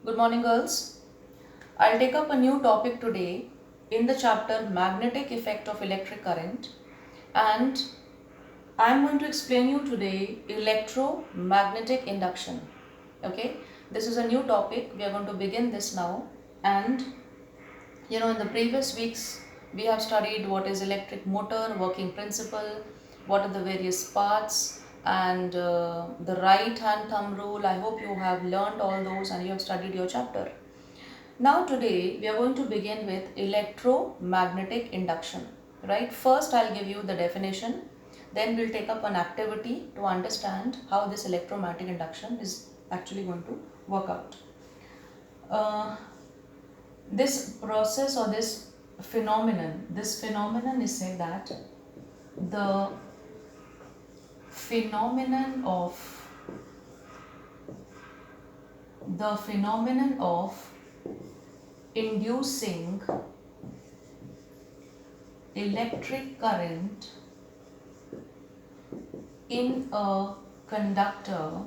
Good morning, girls. I'll take up a new topic today in the chapter Magnetic Effect of Electric Current, and I'm going to explain you today electromagnetic induction. Okay, this is a new topic. We are going to begin this now, and in the previous weeks we have studied what is electric motor, working principle, what are the various parts, and the right hand thumb rule. I hope you have learned all those and you have studied your chapter. Now today we are going to begin with electromagnetic induction. Right? First I'll give you the definition, then we'll take up an activity to understand how this electromagnetic induction is actually going to work out. This process or this phenomenon is said that the phenomenon of the phenomenon of inducing electric current in a conductor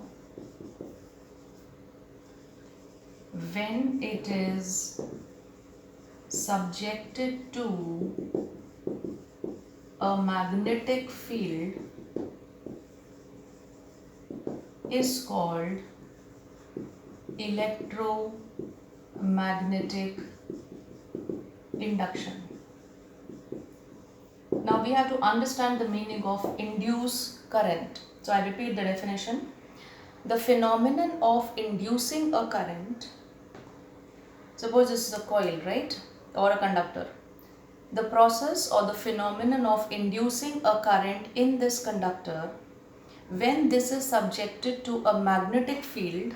when it is subjected to a magnetic field is called electromagnetic induction. Now we have to understand the meaning of induce current. So I repeat the definition. The phenomenon of inducing a current, suppose this is a coil, right, or a conductor. The process or the phenomenon of inducing a current in this conductor when this is subjected to a magnetic field,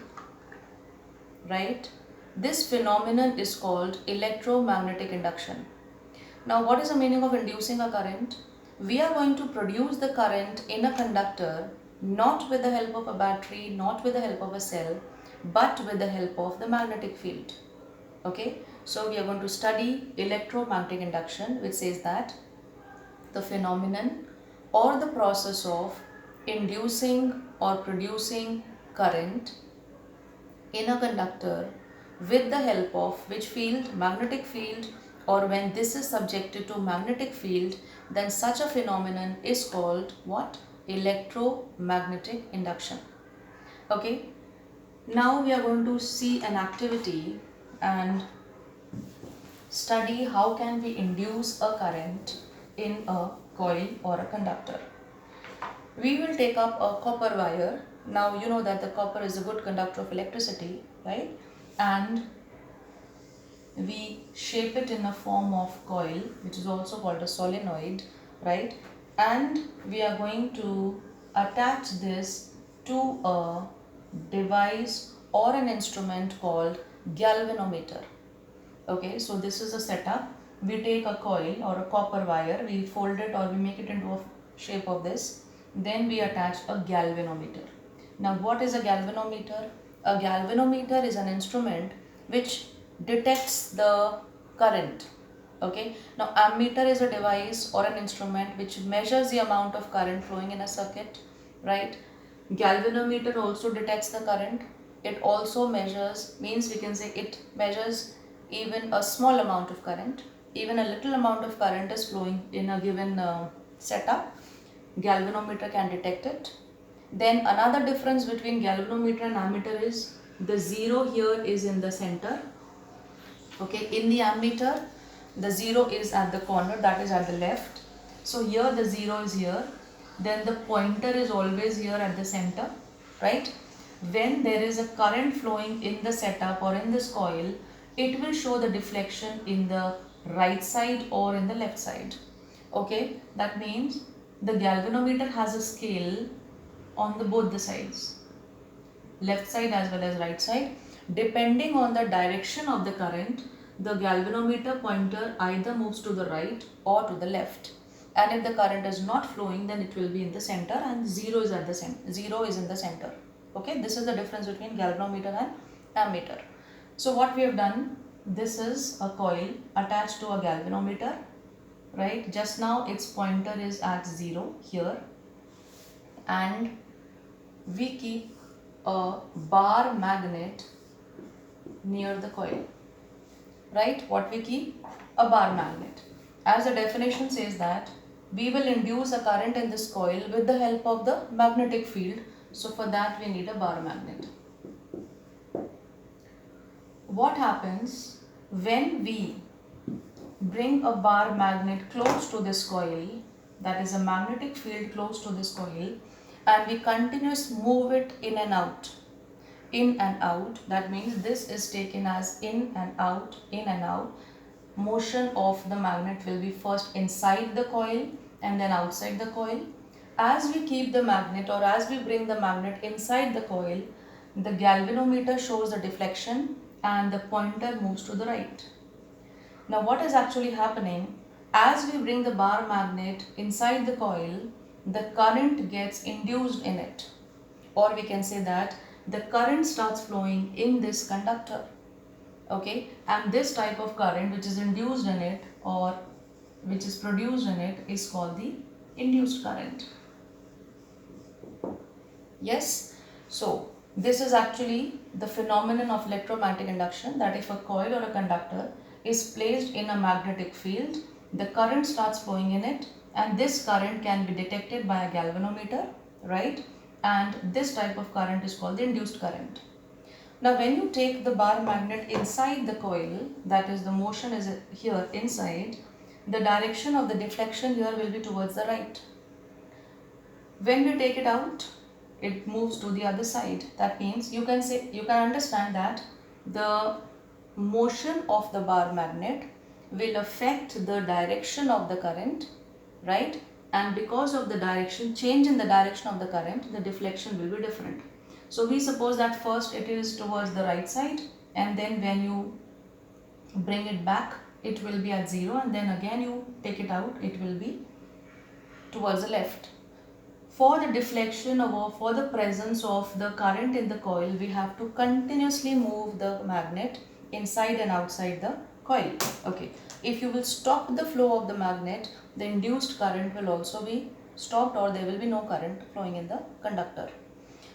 right, this phenomenon is called electromagnetic induction. Now what is the meaning of inducing a current? We are going to produce the current in a conductor not with the help of a battery, not with the help of a cell, but with the help of the magnetic field. Okay, so we are going to study electromagnetic induction, which says that the phenomenon or the process of inducing or producing current in a conductor with the help of which field? Magnetic field, or when this is subjected to magnetic field, then such a phenomenon is called what? Electromagnetic induction. Okay, now we are going to see an activity and study how can we induce a current in a coil or a conductor. We will take up a copper wire. Now you know that the copper is a good conductor of electricity, right? And we shape it in a form of coil, which is also called a solenoid, right? And we are going to attach this to a device or an instrument called galvanometer. Okay, so this is a setup. We take a coil or a copper wire, we fold it or we make it into a shape of this, then we attach a galvanometer. Now what is a galvanometer? A galvanometer is an instrument which detects the current. Okay, now ammeter is a device or an instrument which measures the amount of current flowing in a circuit, right? Galvanometer also detects the current. It also measures, means we can say it measures even a small amount of current. Even a little amount of current is flowing in a given setup, galvanometer can detect it. Then another difference between galvanometer and ammeter is the zero here is in the center. Okay, in the ammeter the zero is at the corner, that is at the left. So here the zero is here, then the pointer is always here at the center, right? When there is a current flowing in the setup or in this coil, it will show the deflection in the right side or in the left side. Okay, that means the galvanometer has a scale on the both the sides, left side as well as right side. Depending on the direction of the current, the galvanometer pointer either moves to the right or to the left. And if the current is not flowing, then it will be in the center and zero is at the center. Zero is in the center. Okay, this is the difference between galvanometer and ammeter. So what we have done, this is a coil attached to a galvanometer, right? Just now its pointer is at 0 here, and we keep a bar magnet near the coil, right? What we keep? A bar magnet. As the definition says that we will induce a current in this coil with the help of the magnetic field. So for that we need a bar magnet. What happens when we bring a bar magnet close to this coil, that is a magnetic field close to this coil, and we continuously move it in and out? In and out, that means this is taken as in and out, in and out. Motion of the magnet will be first inside the coil and then outside the coil. As we keep the magnet, or as we bring the magnet inside the coil, the galvanometer shows the deflection and the pointer moves to the right. Now what is actually happening? As we bring the bar magnet inside the coil, the current gets induced in it, or we can say that the current starts flowing in this conductor. Okay, and this type of current which is induced in it or which is produced in it is called the induced current. Yes, so this is actually the phenomenon of electromagnetic induction, that if a coil or a conductor is placed in a magnetic field, the current starts flowing in it, and this current can be detected by a galvanometer, right? And this type of current is called the induced current. Now when you take the bar magnet inside the coil, that is the motion is here inside, the direction of the deflection here will be towards the right. When we take it out, it moves to the other side. That means you can understand that the motion of the bar magnet will affect the direction of the current, right? And because of the change in the direction of the current, the deflection will be different. So we suppose that first it is towards the right side, and then when you bring it back, it will be at 0, and then again you take it out, it will be towards the left. For the deflection or for the presence of the current in the coil, we have to continuously move the magnet inside and outside the coil. Okay, if you will stop the flow of the magnet, the induced current will also be stopped, or there will be no current flowing in the conductor.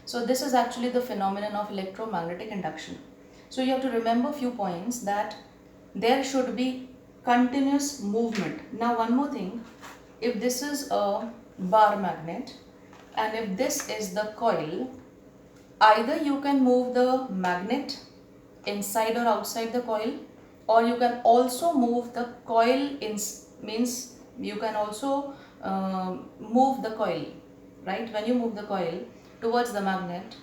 So this is actually the phenomenon of electromagnetic induction. So you have to remember a few points, that there should be continuous movement. Now one more thing, if this is a bar magnet and if this is the coil, either you can move the magnet inside or outside the coil, or you can also move the coil means you can also move the coil, right? When you move the coil towards the magnet,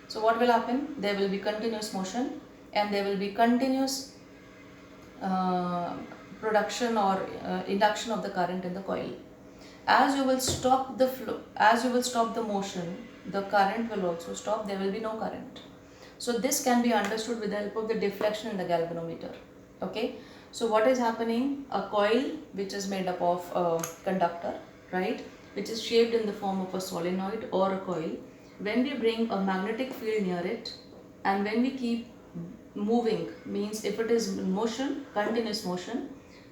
so what will happen? There will be continuous motion and there will be continuous production or induction of the current in the coil. As you will stop the flow, as you will stop the motion, the current will also stop, there will be no current. So this can be understood with the help of the deflection in the galvanometer. Okay, so what is happening? A coil which is made up of a conductor, right, which is shaped in the form of a solenoid or a coil. When we bring a magnetic field near it, and when we keep moving, means if it is motion, continuous motion,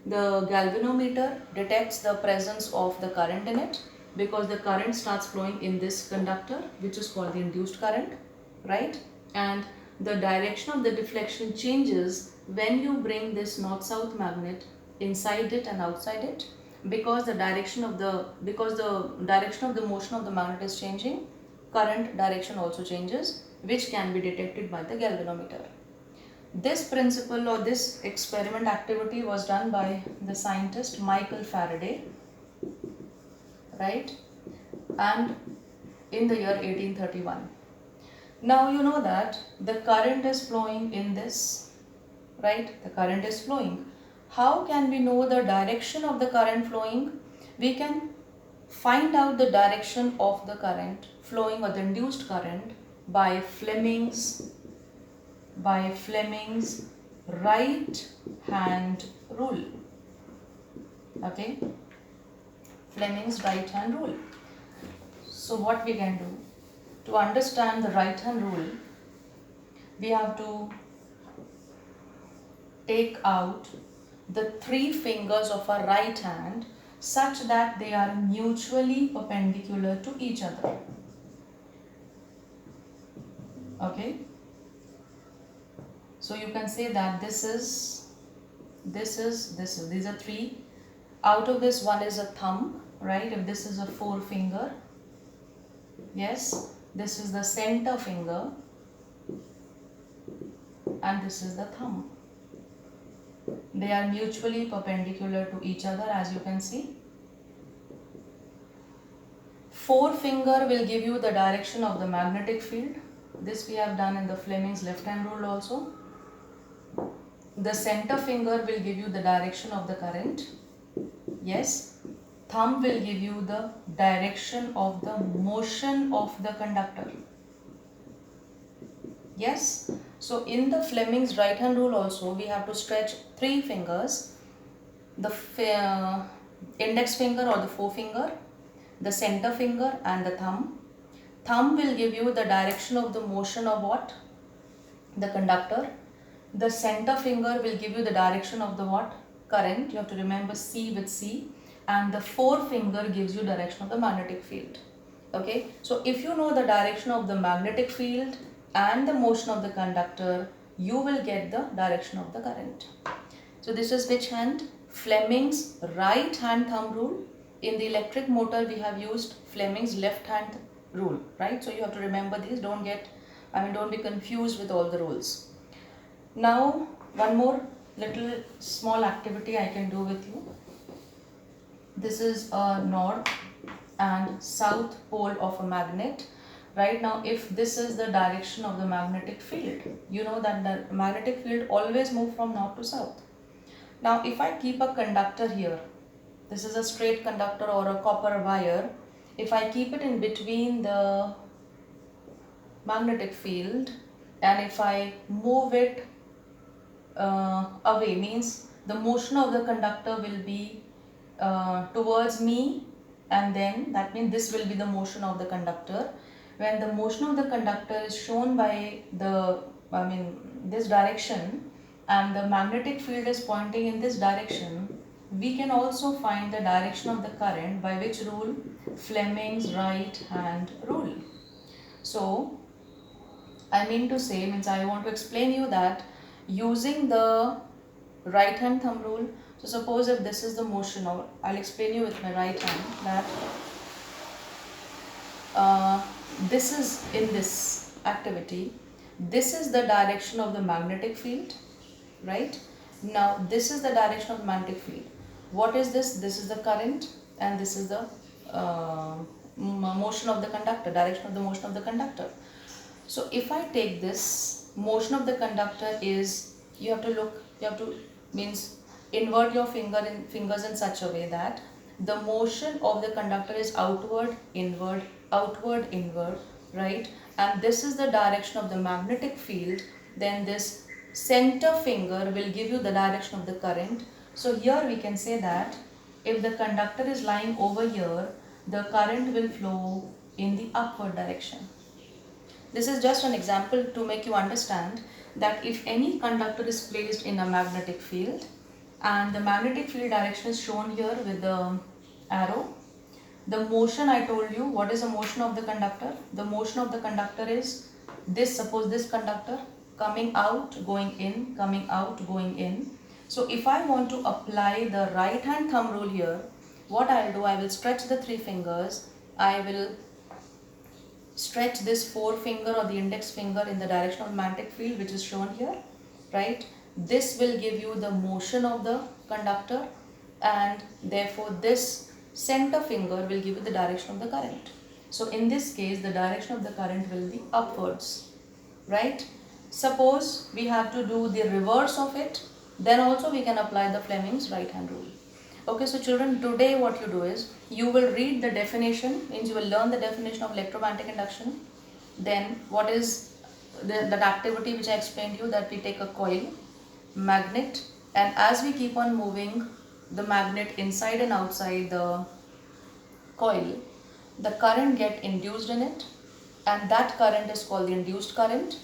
the galvanometer detects the presence of the current in it, because the current starts flowing in this conductor, which is called the induced current, right? And the direction of the deflection changes when you bring this north-south magnet inside it and outside it, because the direction of the motion of the magnet is changing, current direction also changes, which can be detected by the galvanometer. This principle or this experiment activity was done by the scientist Michael Faraday, right, and in the year 1831. Now you know that the current is flowing in this, right? The current is flowing. How can we know the direction of the current flowing? We can find out the direction of the current flowing, or the induced current, by Fleming's right hand rule. Okay, Fleming's right hand rule. So what we can do to understand the right hand rule, we have to take out the 3 fingers of our right hand such that they are mutually perpendicular to each other. Okay, So you can say that these are three. Out of this, one is a thumb, right? If this is a forefinger, yes, this is the center finger, and this is the thumb. They are mutually perpendicular to each other, as you can see. Forefinger will give you the direction of the magnetic field. This we have done in the Fleming's left hand rule also. The center finger will give you the direction of the current. Yes. Thumb will give you the direction of the motion of the conductor. Yes. So in the Fleming's right hand rule also, we have to stretch three fingers. The index finger or the forefinger, the center finger and the thumb. Thumb will give you the direction of the motion of what? The conductor. The center finger will give you the direction of the what? Current. You have to remember C with C. And the forefinger gives you direction of the magnetic field. Okay. So if you know the direction of the magnetic field and the motion of the conductor, you will get the direction of the current. So this is which hand? Fleming's right hand thumb rule. In the electric motor, we have used Fleming's left hand rule, right? So you have to remember these. Don't be confused with all the rules. Now, one more little small activity I can do with you. This is a north and south pole of a magnet. Right now, if this is the direction of the magnetic field, you know that the magnetic field always moves from north to south. Now, if I keep a conductor here, this is a straight conductor or a copper wire. If I keep it in between the magnetic field and if I move it away, means the motion of the conductor will be towards me, and then that means this will be the motion of the conductor. When the motion of the conductor is shown by this direction and the magnetic field is pointing in this direction, we can also find the direction of the current by which rule? Fleming's right hand rule. So I mean to say, I want to explain you that using the right hand thumb rule, so suppose if this is the motion, or I'll explain you with my right hand that this is in this activity, this is the direction of the magnetic field, right? Now this is the direction of the magnetic field. What is this? This is the current and this is the motion of the conductor, direction of the motion of the conductor. So if I take this, motion of the conductor is, you have to invert your fingers in such a way that the motion of the conductor is outward, inward, outward, inward, right? And this is the direction of the magnetic field. Then this center finger will give you the direction of the current. So here we can say that if the conductor is lying over here, the current will flow in the upward direction. This is just an example to make you understand that if any conductor is placed in a magnetic field and the magnetic field direction is shown here with the arrow, the motion I told you, what is the motion of the conductor? The motion of the conductor is this, suppose this conductor coming out, going in, coming out, going in. So if I want to apply the right hand thumb rule here, what I will do, I will stretch the three fingers, I will stretch this forefinger or the index finger in the direction of the magnetic field which is shown here, right? This will give you the motion of the conductor and therefore this center finger will give you the direction of the current. So in this case the direction of the current will be upwards, right? Suppose we have to do the reverse of it, then also we can apply the Fleming's right hand rule. Okay, so children, today what you do is, you will read the definition, means you will learn the definition of electromagnetic induction. Then what is that activity which I explained to you, that we take a coil, magnet, and as we keep on moving the magnet inside and outside the coil, the current get induced in it, and that current is called the induced current.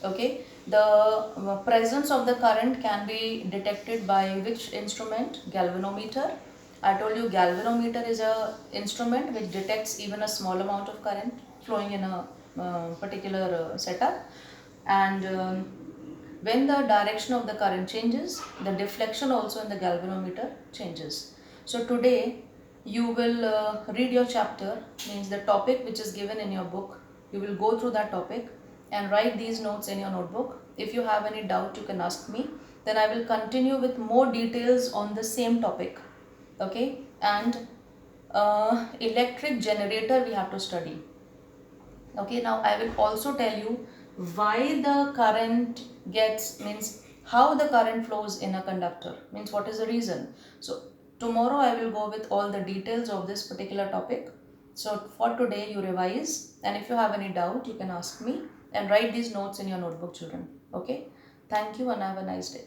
Okay, the presence of the current can be detected by which instrument? Galvanometer. I told you galvanometer is a instrument which detects even a small amount of current flowing in a particular setup, and When the direction of the current changes, the deflection also in the galvanometer changes. So today you will read your chapter, means the topic which is given in your book. You will go through that topic and write these notes in your notebook. If you have any doubt, you can ask me. Then I will continue with more details on the same topic. Okay, and electric generator we have to study. Okay, now I will also tell you why the current gets, means how the current flows in a conductor, means what is the reason. So tomorrow I will go with all the details of this particular topic. So for today you revise, and if you have any doubt you can ask me, and write these notes in your notebook, children. Okay, thank you and have a nice day.